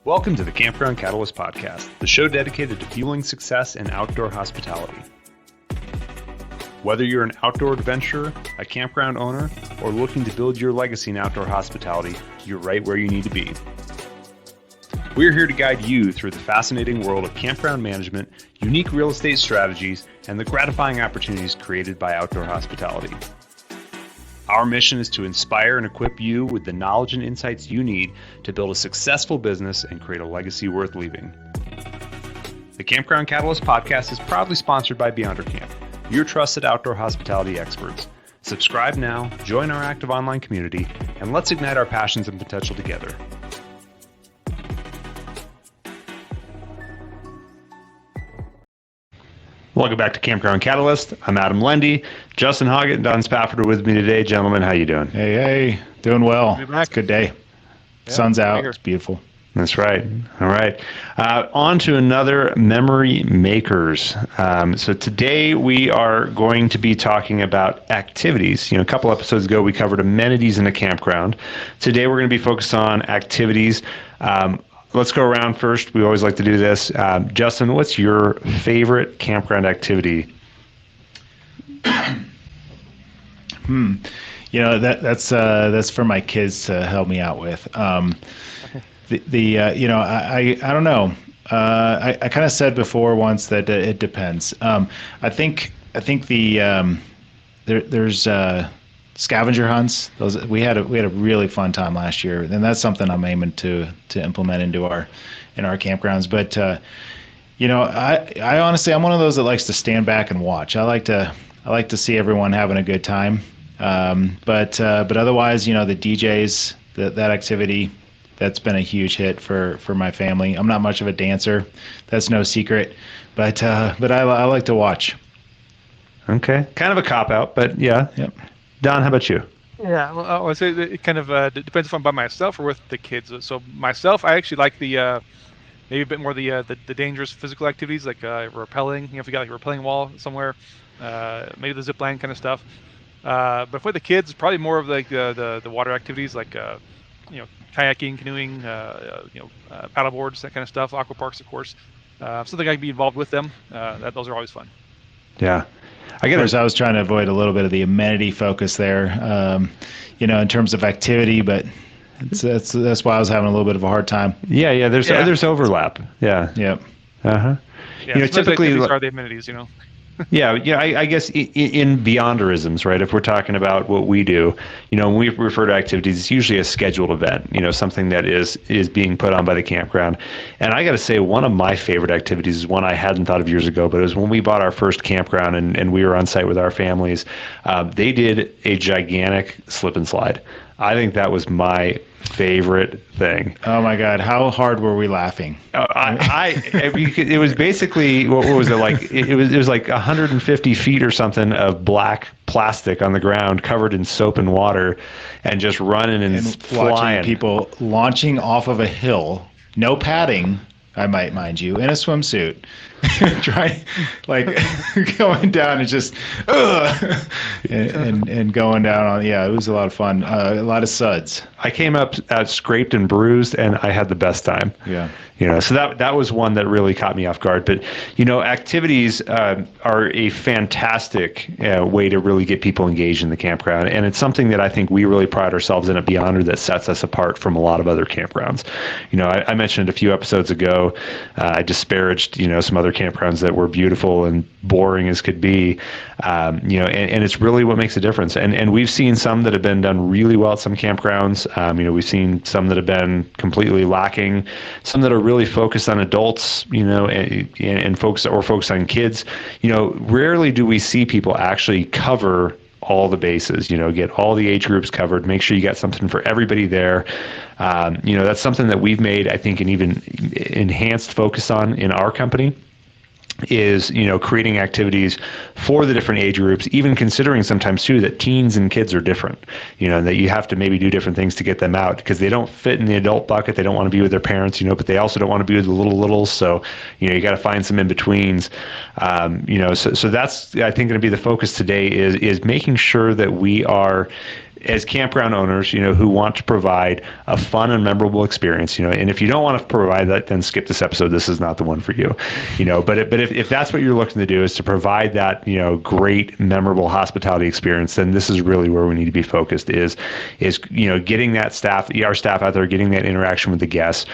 Welcome to the Campground Catalyst Podcast, the show dedicated to fueling success in outdoor hospitality. Whether you're an outdoor adventurer, a campground owner, or looking to build your legacy in outdoor hospitality, you're right where you need to be. We're here to guide you through the fascinating world of campground management, unique real estate strategies, and the gratifying opportunities created by outdoor hospitality. Our mission is to inspire and equip you with the knowledge and insights you need to build a successful business and create a legacy worth leaving. The Campground Catalyst Podcast is proudly sponsored by Beyonder Camp, your trusted outdoor hospitality experts. Subscribe now, join our active online community, and let's ignite our passions and potential together. Welcome back to Campground Catalyst. I'm Adam Lendy. Justin Hoggett and Don Spafford are with me today. Gentlemen, how you doing? Hey, doing well. It's a good day. Yeah, sun's out. It's beautiful. That's right. All right. On to another Memory Makers. So today we are going to be talking about activities. A couple episodes ago we covered amenities in a campground. Today we're going to be focused on activities. Let's go around first. We always like to do this. Justin, what's your favorite campground activity? That's for my kids to help me out with. I don't know. I kind of said before once that it depends. I think there's scavenger hunts. We had a really fun time last year, and that's something I'm aiming to implement in our campgrounds. But I honestly, I'm one of those that likes to stand back and watch. I like to see everyone having a good time. But otherwise, the DJs, that activity, that's been a huge hit for my family. I'm not much of a dancer, that's no secret, but I like to watch. Okay, kind of a cop out, but yeah. Yep. Don, how about you? Yeah, well, I would say that it kind of depends if I'm by myself or with the kids. So myself, I actually like the maybe a bit more the dangerous physical activities like rappelling. If you got like a rappelling wall somewhere, maybe the zip line kind of stuff. But for the kids, it's probably more of like the water activities like kayaking, canoeing, paddle boards, that kind of stuff. Aqua parks, of course. Something I can be involved with them. Those are always fun. Yeah. Of course, I was trying to avoid a little bit of the amenity focus there, in terms of activity, but that's why I was having a little bit of a hard time. Yeah. There's overlap. Yeah. Yep. Yeah. Typically are the amenities. Yeah. I guess in Beyonderisms, right? If we're talking about what we do, when we refer to activities, it's usually a scheduled event, something that is being put on by the campground. And I got to say, one of my favorite activities is one I hadn't thought of years ago, but it was when we bought our first campground and we were on site with our families. They did a gigantic slip and slide. I think that was my favorite thing. Oh my God! How hard were we laughing? It was basically, what was it like? It was like 150 feet or something of black plastic on the ground, covered in soap and water, and just running and flying. Watching people launching off of a hill, no padding, I might mind you, in a swimsuit, going down and just and going down on. Yeah, it was a lot of fun. A lot of suds. I came up scraped and bruised, and I had the best time. Yeah. So that was one that really caught me off guard. But, activities are a fantastic way to really get people engaged in the campground. And it's something that I think we really pride ourselves in at Beyonder that sets us apart from a lot of other campgrounds. I mentioned a few episodes ago, I disparaged, some other campgrounds that were beautiful and boring as could be. And it's really what makes a difference. And we've seen some that have been done really well at some campgrounds. We've seen some that have been completely lacking, some that are really focused on adults, and focus on kids. Rarely do we see people actually cover all the bases, get all the age groups covered, make sure you got something for everybody there. That's something that we've made, I think, an even enhanced focus on in our company. Is creating activities for the different age groups, even considering sometimes too that teens and kids are different, and that you have to maybe do different things to get them out because they don't fit in the adult bucket. They don't want to be with their parents, but they also don't want to be with the littles. So you got to find some in betweens. So that's, I think, going to be the focus today is making sure that we are as campground owners, who want to provide a fun and memorable experience, and if you don't want to provide that, then skip this episode. This is not the one for you, but if that's what you're looking to do, is to provide that, great, memorable hospitality experience, then this is really where we need to be focused, is getting that our staff out there, getting that interaction with the guests,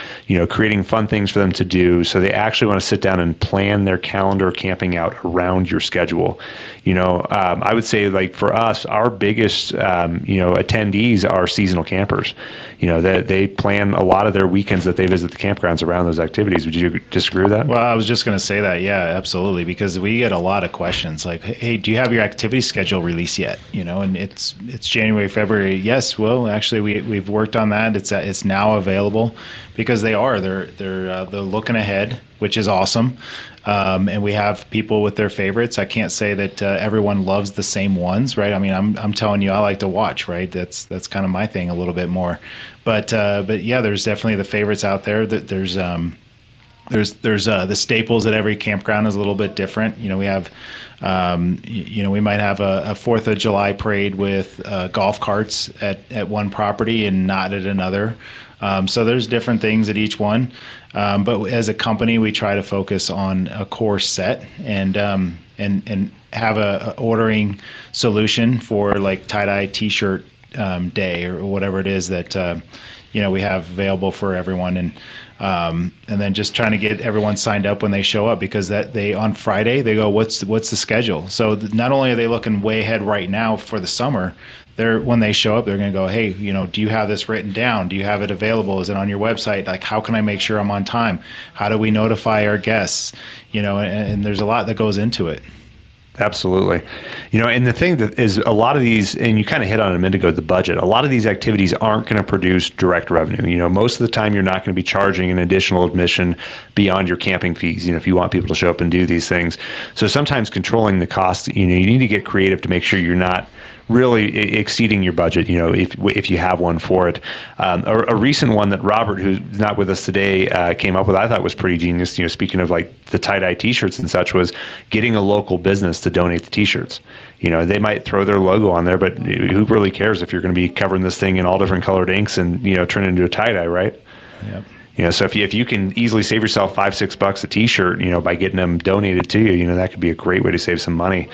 creating fun things for them to do, so they actually want to sit down and plan their calendar camping out around your schedule. I would say, like, for us, our biggest, attendees are seasonal campers. They plan a lot of their weekends that they visit the campgrounds around those activities. Would you disagree with that? Well, I was just going to say that. Yeah, absolutely. Because we get a lot of questions like, hey, do you have your activity schedule released yet? And it's January, February. Yes. Well, actually, we've worked on that. It's now available, because they're looking ahead, which is awesome. And we have people with their favorites. I can't say that everyone loves the same ones, right? I mean, I'm telling you, I like to watch, right? That's kind of my thing a little bit more. But yeah, there's definitely the favorites out there. There's the staples at every campground is a little bit different. We have, we might have a 4th of July parade with golf carts at one property and not at another. So there's different things at each one. But as a company, we try to focus on a core set and have a ordering solution for, like, tie-dye T-shirt day or whatever it is that we have available for everyone, and then just trying to get everyone signed up when they show up, because on Friday they go, what's the schedule? So not only are they looking way ahead right now for the summer, when they show up, they're going to go, hey, do you have this written down? Do you have it available? Is it on your website? Like, how can I make sure I'm on time? How do we notify our guests? And there's a lot that goes into it. Absolutely. And the thing that is, a lot of these, and you kind of hit on it a minute ago, the budget, a lot of these activities aren't going to produce direct revenue. Most of the time you're not going to be charging an additional admission beyond your camping fees, if you want people to show up and do these things. So sometimes controlling the cost, you need to get creative to make sure you're not really exceeding your budget, if you have one for it. A recent one that Robert, who's not with us today, came up with, I thought was pretty genius, speaking of, like, the tie-dye T-shirts and such, was getting a local business to donate the T-shirts. They might throw their logo on there, but who really cares if you're going to be covering this thing in all different colored inks and, turn it into a tie-dye, right? Yep. So if you can easily save yourself $5-6 a T-shirt, by getting them donated to you, that could be a great way to save some money.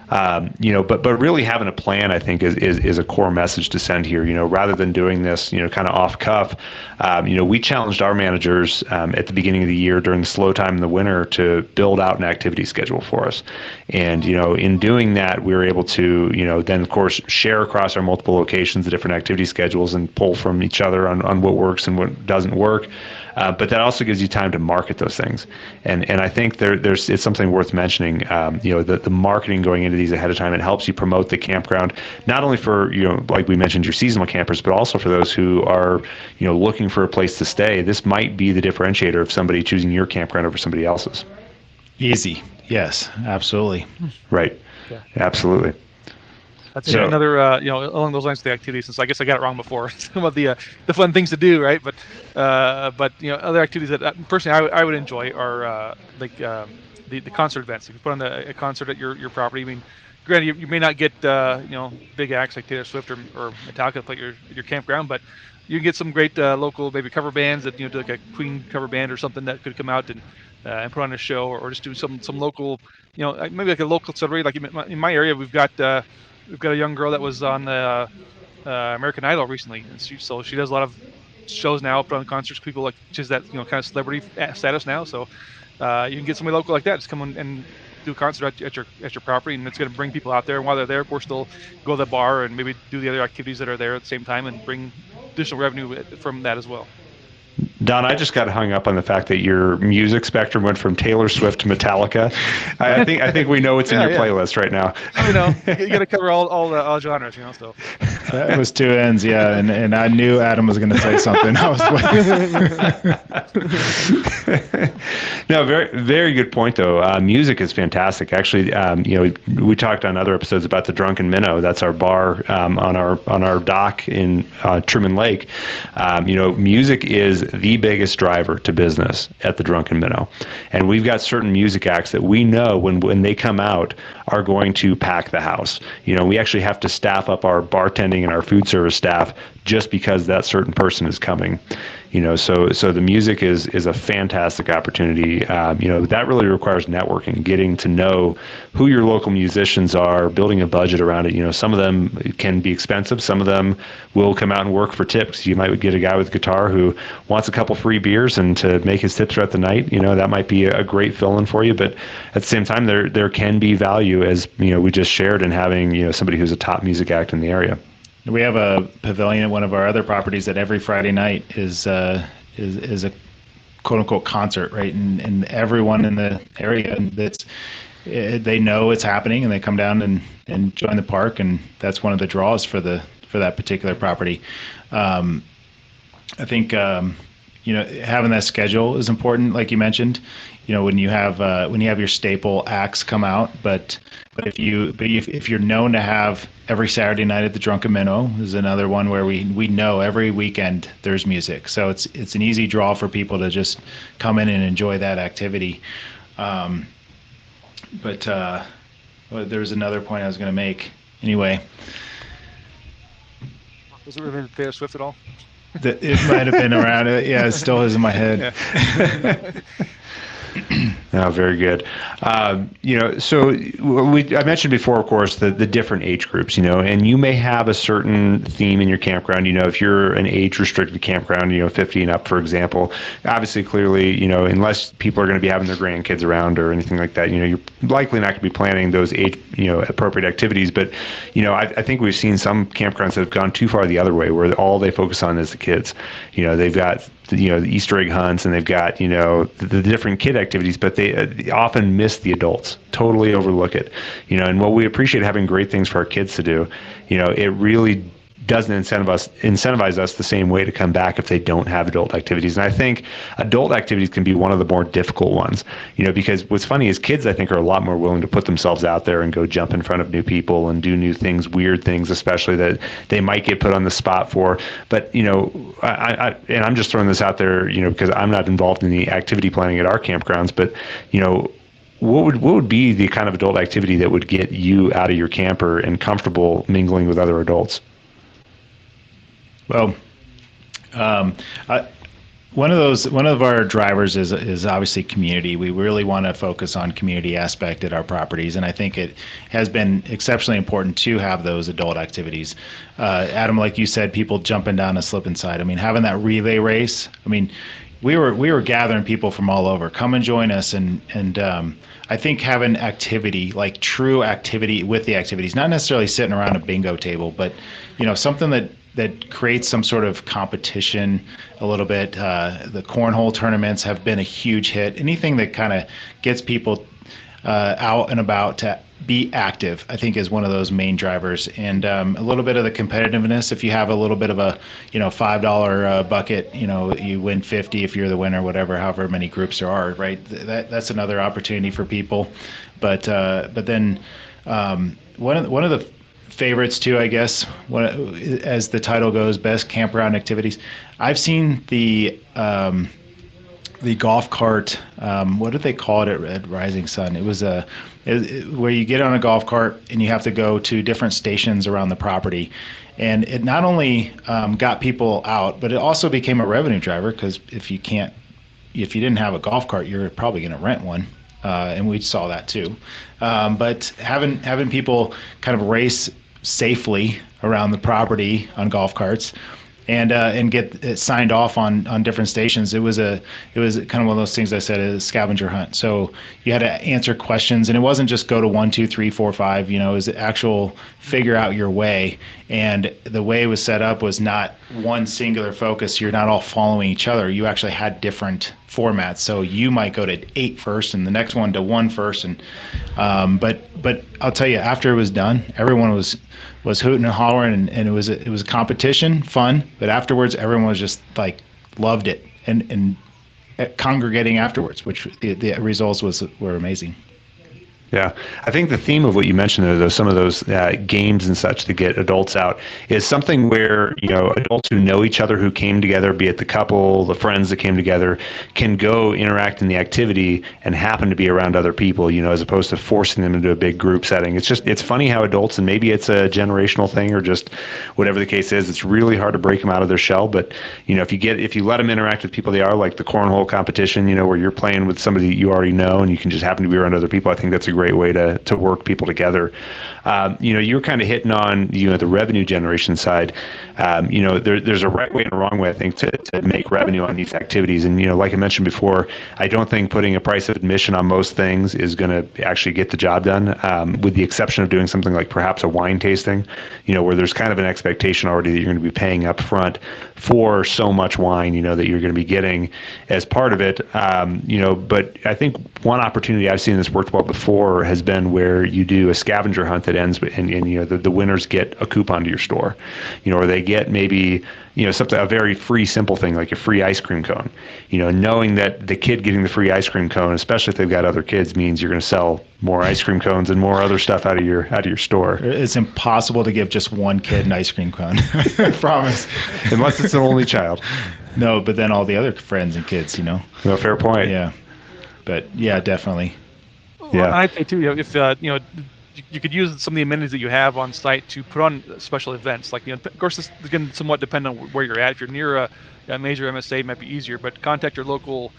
But really having a plan, I think, is a core message to send here. Rather than doing this, kind of off cuff, we challenged our managers at the beginning of the year during the slow time in the winter to build out an activity schedule for us. And, in doing that, we were able to, then of course share across our multiple locations the different activity schedules and pull from each other on what works and what doesn't work. But that also gives you time to market those things, and I think it's something worth mentioning. The marketing going into these ahead of time, it helps you promote the campground, not only for, like we mentioned, your seasonal campers, but also for those who are looking for a place to stay. This might be the differentiator of somebody choosing your campground over somebody else's. Easy, yes, absolutely. Right, yeah. Absolutely. That's another, along those lines, the activities. Since I guess I got it wrong before, some of the fun things to do, right? But other activities that personally I would enjoy are the concert events. If you put on a concert at your property, I mean, granted, you may not get big acts like Taylor Swift or Metallica to play at your campground, but you can get some great local maybe cover bands that do like a Queen cover band or something that could come out and put on a show, or just do some local, maybe like a local celebrity. Like in my area, we've got a young girl that was on American Idol recently, and she does a lot of shows now, put on concerts. People like she's that kind of celebrity status now, so you can get somebody local like that just come and do a concert at your property, and it's going to bring people out there. And while they're there, we're still go to the bar and maybe do the other activities that are there at the same time, and bring additional revenue from that as well. Don, I just got hung up on the fact that your music spectrum went from Taylor Swift to Metallica. I think we know what's in your playlist right now. You got to cover all genres, So that was two ends, yeah. And I knew Adam was going to say something. I was waiting. No, very very good point though. Music is fantastic. Actually, we talked on other episodes about the Drunken Minnow. That's our bar on our dock in Truman Lake. Music is the biggest driver to business at the Drunken Minnow, and we've got certain music acts that we know when they come out are going to pack the house. We actually have to staff up our bartending bring in our food service staff just because that certain person is coming. So the music is a fantastic opportunity. That really requires networking, getting to know who your local musicians are, building a budget around it. Some of them can be expensive. Some of them will come out and work for tips. You might get a guy with a guitar who wants a couple free beers and to make his tips throughout the night. That might be a great fill-in for you. But at the same time, there can be value, as we just shared, in having somebody who's a top music act in the area. We have a pavilion at one of our other properties that every Friday night is a quote unquote concert, right? And everyone in the area they know it's happening, and they come down and join the park, and that's one of the draws for that particular property. I think having that schedule is important, like you mentioned. When you have your staple acts come out, but if you're known to have every Saturday night at the Drunken Minnow is another one where we know every weekend there's music, so it's an easy draw for people to just come in and enjoy that activity. But there was another point I was going to make. Anyway, was it related to Taylor Swift at all? It might have been around it. Yeah, it still is in my head. Yeah. Oh, very good. So I mentioned before, of course, the different age groups, and you may have a certain theme in your campground. If you're an age-restricted campground, 50 and up, for example, obviously, clearly, unless people are going to be having their grandkids around or anything like that, you're likely not going to be planning those age, appropriate activities. But, I think we've seen some campgrounds that have gone too far the other way, where all they focus on is the kids. They've got the Easter egg hunts, and they've got the different kid activities, but they often miss the adults, totally overlook it. And while we appreciate having great things for our kids to do, it really doesn't incentivize us the same way to come back if they don't have adult activities. And I think adult activities can be one of the more difficult ones, because what's funny is kids, I think, are a lot more willing to put themselves out there and go jump in front of new people and do new things, weird things, especially that they might get put on the spot for. But, and I'm just throwing this out there, because I'm not involved in the activity planning at our campgrounds, but, what would be the kind of adult activity that would get you out of your camper and comfortable mingling with other adults? Well, one of our drivers is obviously community. We really want to focus on community aspect at our properties, and I think it has been exceptionally important to have those adult activities. Adam, like you said, people jumping down a slip and slide. I mean, having that relay race. I mean, we were gathering people from all over. Come and join us, and I think having activity, like true activity with the activities, not necessarily sitting around a bingo table, but something that creates some sort of competition a little bit. The cornhole tournaments have been a huge hit. Anything that kind of gets people out and about to be active, I think, is one of those main drivers. And a little bit of the competitiveness. If you have a little bit of a $5 bucket, you win 50 if you're the winner, whatever, however many groups there are, right? That's another opportunity for people. But then one of the favorites too, I guess, as the title goes, best campground activities. I've seen the golf cart. What did they call it at Rising Sun? It was where you get on a golf cart and you have to go to different stations around the property, and it not only got people out, but it also became a revenue driver, because if you didn't have a golf cart, you're probably going to rent one. And we saw that too. But having people kind of race safely around the property on golf carts and get it signed off on different stations. It was kind of one of those things I said, a scavenger hunt. So you had to answer questions, and it wasn't just go to 1, 2, 3, 4, 5. It was actual figure out your way. And the way it was set up was not one singular focus. You're not all following each other. You actually had different formats. So you might go to 8 first, and the next one to 1 first. And but I'll tell you, after it was done, everyone was hooting and hollering, and it was a competition, fun. But afterwards, everyone was just like loved it, and congregating afterwards, which the results were amazing. Yeah, I think the theme of what you mentioned there, though, some of those games and such to get adults out, is something where adults who know each other, who came together, be it the couple, the friends that came together, can go interact in the activity and happen to be around other people, as opposed to forcing them into a big group setting. It's funny how adults, and maybe it's a generational thing or just whatever the case is, it's really hard to break them out of their shell. But if you let them interact with people they are, like the cornhole competition, where you're playing with somebody you already know and you can just happen to be around other people, I think that's a great way to work people together. You're kind of hitting on the revenue generation side. There's a right way and a wrong way, I think, to make revenue on these activities. And like I mentioned before, I don't think putting a price of admission on most things is going to actually get the job done, with the exception of doing something like perhaps a wine tasting, where there's kind of an expectation already that you're going to be paying up front for so much wine, that you're going to be getting as part of it. But I think one opportunity I've seen this worked well before has been where you do a scavenger hunt that ends and the winners get a coupon to your store, or they get maybe something, a very free, simple thing like a free ice cream cone. Knowing that the kid getting the free ice cream cone, especially if they've got other kids, means you're going to sell more ice cream cones and more other stuff out of your store. It's impossible to give just one kid an ice cream cone. I promise. Unless it's an only child. No, but then all the other friends and kids, No, fair point. Yeah. But yeah, definitely. Well, I think too, if you could use some of the amenities that you have on site to put on special events. Like, of course, this can somewhat depend on where you're at. If you're near a major MSA, it might be easier. But contact your local,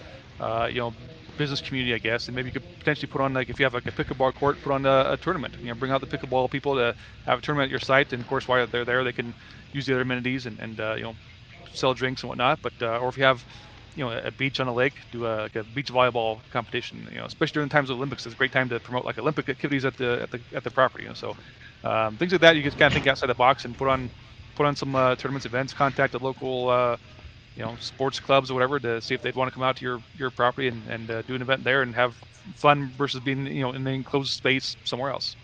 business community, I guess, and maybe you could potentially put on, like, if you have like a pickleball court, put on a tournament. Bring out the pickleball people to have a tournament at your site, and of course, while they're there, they can use the other amenities and sell drinks and whatnot. But or if you have a beach on a lake, do like a beach volleyball competition. Especially during times of Olympics, it's a great time to promote like Olympic activities at the property. So things like that, you just kind of think outside the box and put on some tournaments, events. Contact the local sports clubs or whatever to see if they'd want to come out to your property and do an event there and have fun versus being in an enclosed space somewhere else.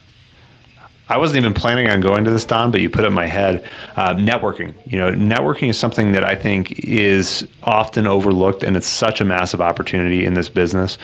I wasn't even planning on going to this, Don, but you put it in my head. Networking. Networking is something that I think is often overlooked, and it's such a massive opportunity in this business.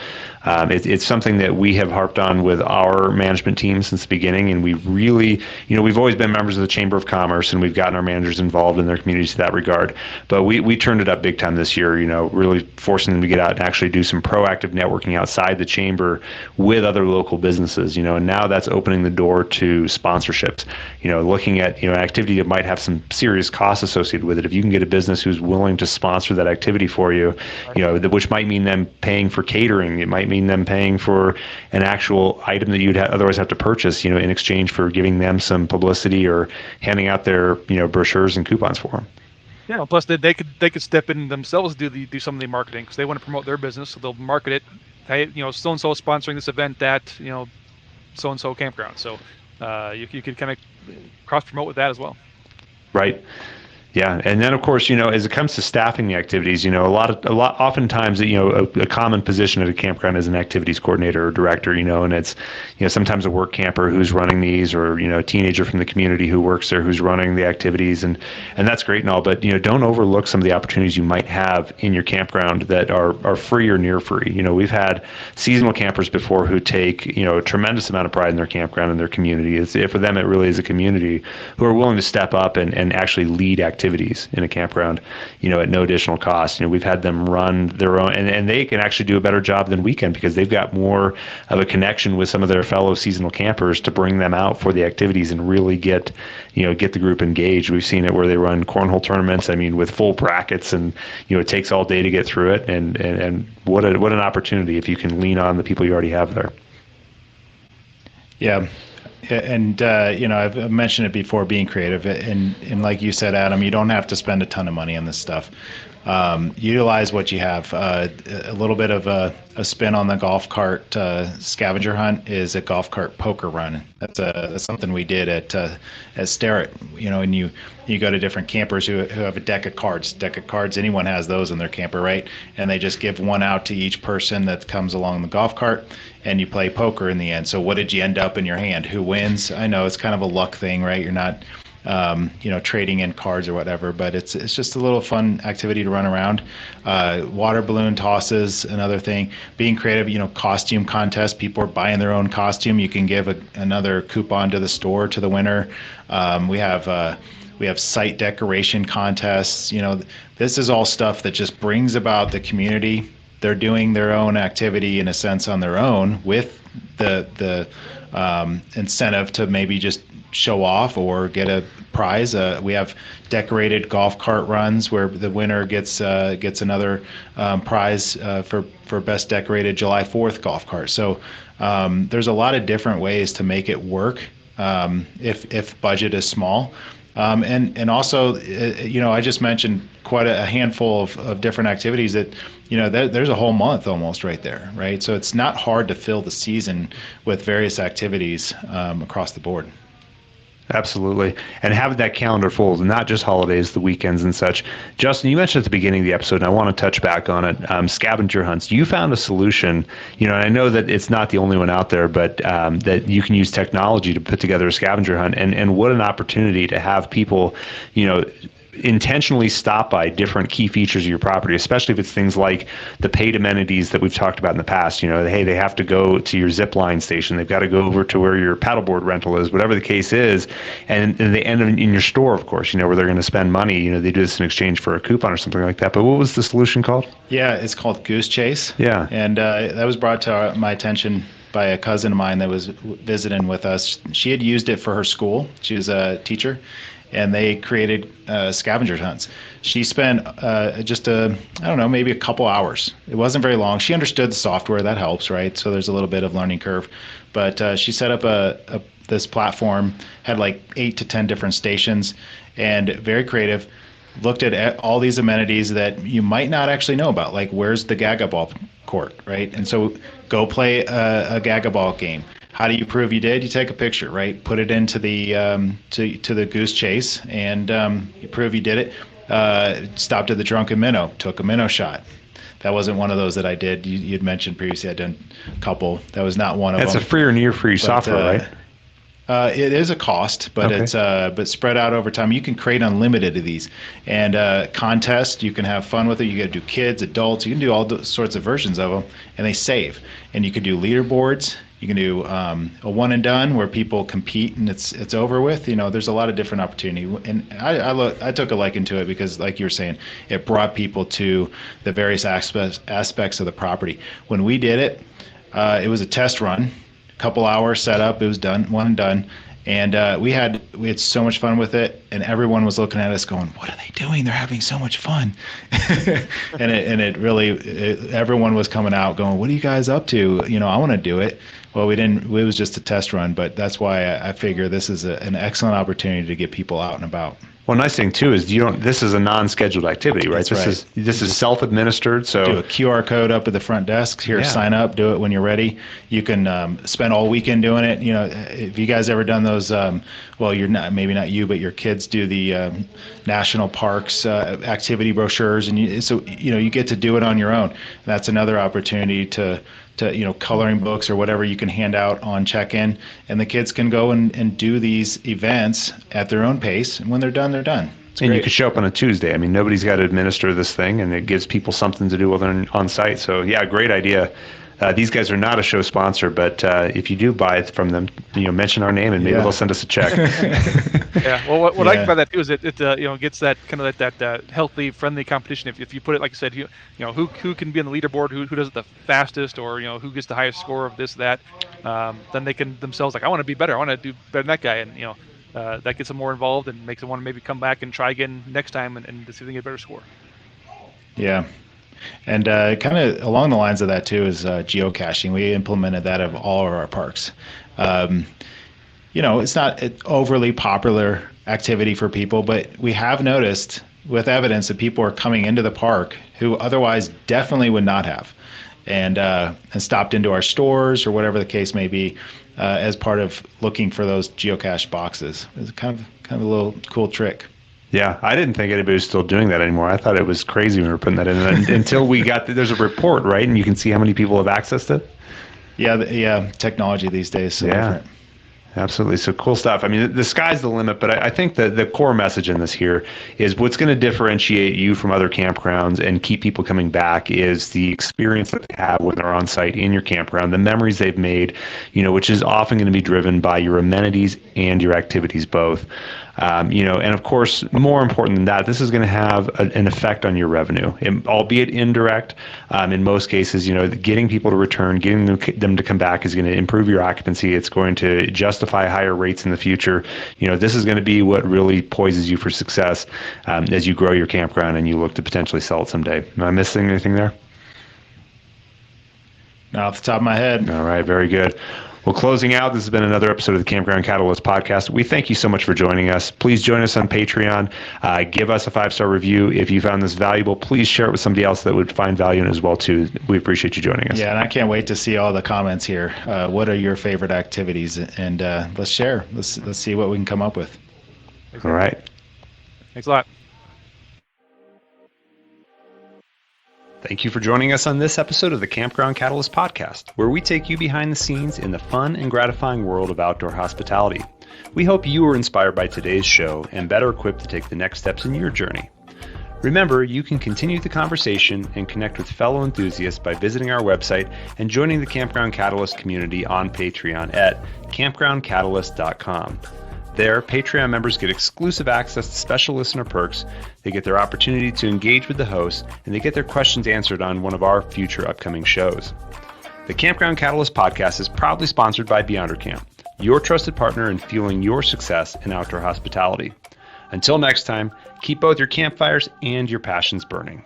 It's something that we have harped on with our management team since the beginning, and we've really, we've always been members of the Chamber of Commerce, and we've gotten our managers involved in their communities to that regard. But we turned it up big time this year, really forcing them to get out and actually do some proactive networking outside the chamber with other local businesses, and now that's opening the door to sponsorships, looking at, an activity that might have some serious costs associated with it. If you can get a business who's willing to sponsor that activity for you, which might mean them paying for catering, it might mean them paying for an actual item that you'd otherwise have to purchase, in exchange for giving them some publicity or handing out their, brochures and coupons for them. Yeah. Plus, they could step in themselves, do some of the marketing because they want to promote their business, so they'll market it. Hey, so and so is sponsoring this event at so and so campground. So you could kind of cross promote with that as well. Right. Yeah, and then of course, as it comes to staffing the activities, oftentimes, a common position at a campground is an activities coordinator or director, and it's, sometimes a work camper who's running these, or a teenager from the community who works there who's running the activities, and that's great and all, but don't overlook some of the opportunities you might have in your campground that are free or near free. We've had seasonal campers before who take a tremendous amount of pride in their campground and their community. For them, it really is a community who are willing to step up and actually lead activities in a campground, at no additional cost. We've had them run their own, and they can actually do a better job than we can because they've got more of a connection with some of their fellow seasonal campers to bring them out for the activities and really get the group engaged. We've seen it where they run cornhole tournaments, with full brackets, and it takes all day to get through it, and what an opportunity if you can lean on the people you already have there. Yeah. And, I've mentioned it before, being creative. And like you said, Adam, you don't have to spend a ton of money on this stuff. Utilize what you have. A little bit of a spin on the golf cart scavenger hunt is a golf cart poker run. That's something we did at Starrett. And you go to different campers who have a deck of cards. Anyone has those in their camper, right? And they just give one out to each person that comes along the golf cart, and you play poker in the end. So what did you end up in your hand? Who wins? I know it's kind of a luck thing, right? You're not trading in cards or whatever. But it's just a little fun activity to run around. Water balloon tosses, another thing. Being creative, costume contest. People are buying their own costume. You can give another coupon to the store to the winner. We have site decoration contests. This is all stuff that just brings about the community. They're doing their own activity in a sense on their own with the incentive to maybe just show off or get a prize. We have decorated golf cart runs where the winner gets another prize for best decorated July 4th golf cart. So there's a lot of different ways to make it work if budget is small. And also, I just mentioned quite a handful of different activities that, there's a whole month almost right there, right? So it's not hard to fill the season with various activities across the board. Absolutely. And having that calendar full, not just holidays, the weekends and such. Justin, you mentioned at the beginning of the episode, and I want to touch back on it, scavenger hunts. You found a solution, and I know that it's not the only one out there, but that you can use technology to put together a scavenger hunt. And what an opportunity to have people, intentionally stop by different key features of your property, especially if it's things like the paid amenities that we've talked about in the past. Hey, they have to go to your zip line station. They've got to go over to where your paddleboard rental is, whatever the case is. And they end up in your store, of course, where they're going to spend money. They do this in exchange for a coupon or something like that. But what was the solution called? Yeah, it's called Goose Chase. Yeah. And that was brought to my attention by a cousin of mine that was visiting with us. She had used it for her school. She was a teacher. And they created scavenger hunts. She spent maybe a couple hours. It wasn't very long. She understood the software. That helps, right? So there's a little bit of learning curve. But she set up this platform, had like 8 to 10 different stations, and very creative. Looked at all these amenities that you might not actually know about, like where's the Gaga ball court, right? And so go play a Gaga ball game. How do you prove you did? You take a picture, right? Put it into the to the Goose Chase, and you prove you did it. Stopped at the Drunken Minnow, took a minnow shot. That wasn't one of those that I did. You'd mentioned previously I'd done a couple. That was not one of them. That's a free or near free software, right? It is a cost, but okay. It's but spread out over time. You can create unlimited of these, and contest. You can have fun with it. You can do kids, adults. You can do all sorts of versions of them, and they save. And you can do leaderboards. You can do a one and done where people compete and it's over with. There's a lot of different opportunity, and I took a liking to it because, like you were saying, it brought people to the various aspects of the property. When we did it, it was a test run, a couple hours set up. It was done, one and done, and we had so much fun with it. And everyone was looking at us, going, "What are they doing? They're having so much fun!" and it really, everyone was coming out, going, "What are you guys up to? I want to do it." Well, we didn't. It was just a test run, but that's why I figure this is an excellent opportunity to get people out and about. Well, nice thing too is this is a non-scheduled activity, right? That's This is self-administered. So do a QR code up at the front desk. Here, sign up. Do it when you're ready. You can spend all weekend doing it. If you guys ever done those, you're not, maybe not you, but your kids do the national parks activity brochures, and you get to do it on your own. And that's another opportunity to coloring books or whatever you can hand out on check-in, and the kids can go and do these events at their own pace, and when they're done, they're done. And you could show up on a Tuesday. I mean, nobody's got to administer this thing, and it gives people something to do while they're on site. So yeah, great idea. These guys are not a show sponsor, but if you do buy it from them, mention our name, and maybe they'll send us a check. Yeah. Well, what I like about that too is it gets that kind of that healthy, friendly competition. If you put it like you said, who can be on the leaderboard, who does it the fastest, or who gets the highest score of this that, then they can themselves I want to be better. I want to do better than that guy, and that gets them more involved and makes them want to maybe come back and try again next time and see if they can get a better score. Yeah. And kind of along the lines of that too is geocaching. We implemented that of all of our parks. It's not an overly popular activity for people, but we have noticed with evidence that people are coming into the park who otherwise definitely would not have, and stopped into our stores or whatever the case may be as part of looking for those geocache boxes. It's kind of a little cool trick. Yeah, I didn't think anybody was still doing that anymore. I thought it was crazy when we were putting that in until we got there's a report, right? And you can see how many people have accessed it. Yeah, technology these days is so different. Absolutely. So cool stuff. I mean, the sky's the limit, but I think that the core message in this here is what's going to differentiate you from other campgrounds and keep people coming back is the experience that they have when they're on site in your campground, the memories they've made, which is often going to be driven by your amenities and your activities both. And of course, more important than that, this is going to have an effect on your revenue, albeit indirect. In most cases, getting people to return, getting them to come back is going to improve your occupancy. It's going to justify higher rates in the future. This is going to be what really poises you for success as you grow your campground and you look to potentially sell it someday. Am I missing anything there? Not off the top of my head. All right, very good. Well, closing out, this has been another episode of the Campground Catalyst Podcast. We thank you so much for joining us. Please join us on Patreon. Give us a 5-star review. If you found this valuable, please share it with somebody else that would find value in it as well, too. We appreciate you joining us. Yeah, and I can't wait to see all the comments here. What are your favorite activities? And let's share. Let's see what we can come up with. All right. Thanks a lot. Thank you for joining us on this episode of the Campground Catalyst Podcast, where we take you behind the scenes in the fun and gratifying world of outdoor hospitality. We hope you were inspired by today's show and better equipped to take the next steps in your journey. Remember, you can continue the conversation and connect with fellow enthusiasts by visiting our website and joining the Campground Catalyst community on Patreon at campgroundcatalyst.com. There, Patreon members get exclusive access to special listener perks, they get their opportunity to engage with the host, and they get their questions answered on one of our future upcoming shows. The Campground Catalyst Podcast is proudly sponsored by Beyonder Camp, your trusted partner in fueling your success in outdoor hospitality. Until next time, keep both your campfires and your passions burning.